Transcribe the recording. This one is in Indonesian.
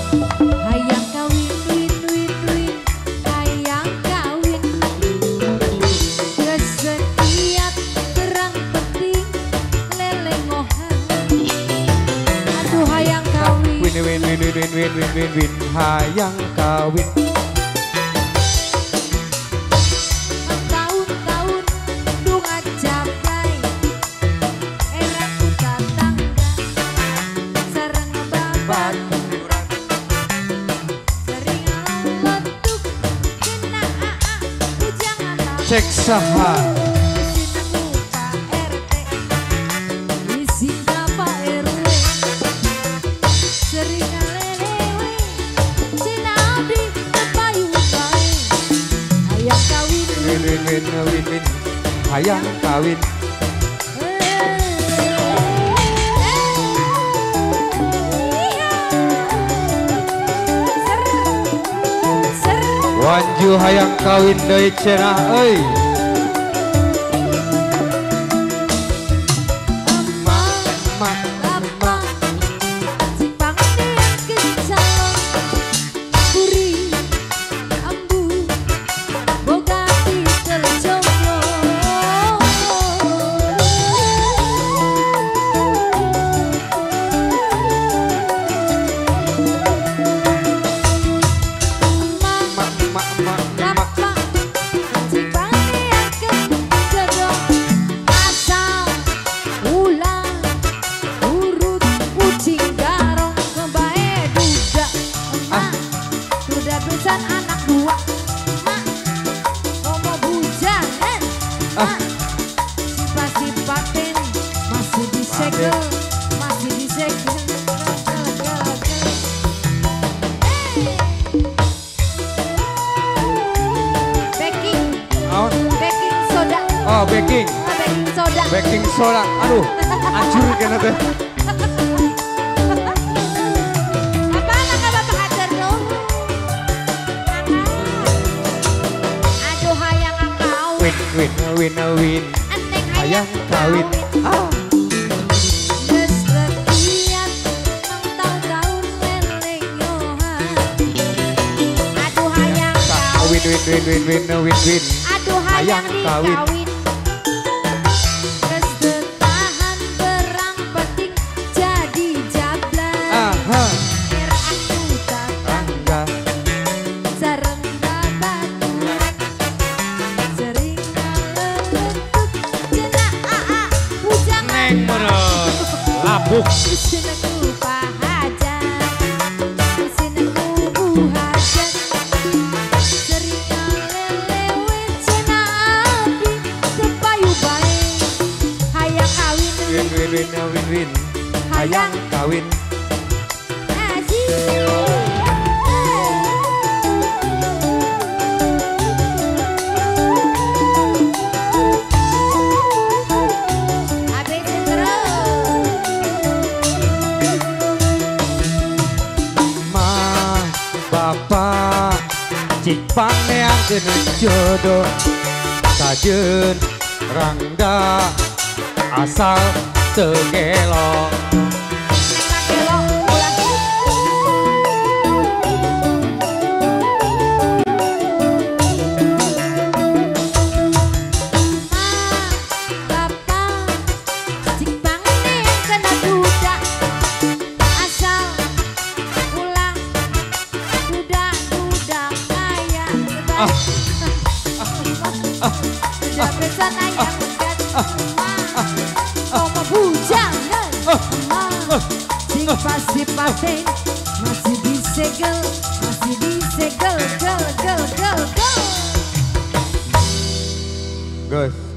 Hayang kawin win win win, hayang kawin. Kesenian perang penting lelengohan. Aduh hayang kawin. Win win win win win win win win win, hayang kawin. Tahun-tahun dunga capai, era kuta tangga, sareng babat. Sering letuk kena ujangan apa. Cek saha. Isina ku Pak RT, isina Pak RW. Sering lelewe, cina abdi kepayu bae. Hayang kawin Win win win win win, hayang kawin. Wanju hayang kawin deui cenah euy. Anak dua, mak, mau bujangan, mak, sifat-sifatin masih disegel, baking soda. Oh baking soda. baking soda, aduh, hancur kena teh. Win win win, hayang kawin. Kesenian tahun-tahun lelengohan. Aduh hayang kawin. Win. Aduh hayang kawin. dikawin. Kesetahan perang penting jadi jablan. Aha. Era aku tatangga, sareng babaturan. Sering ngaleletut cenah ujangan. Neng meureun labuk. Isina ku pahajan, isina ku buhajan. Sering ngalelewe cenah abdi kepayu bae. Hayang kawin Win, hayang kawin. aji. Abis Ma, bapak, cik paneangkeun jodoh. Sajeun rangda asal teu gelo. Sudah pesan ayam mau bujangan, sifat-sifatnya masih disegel, gel. Guys.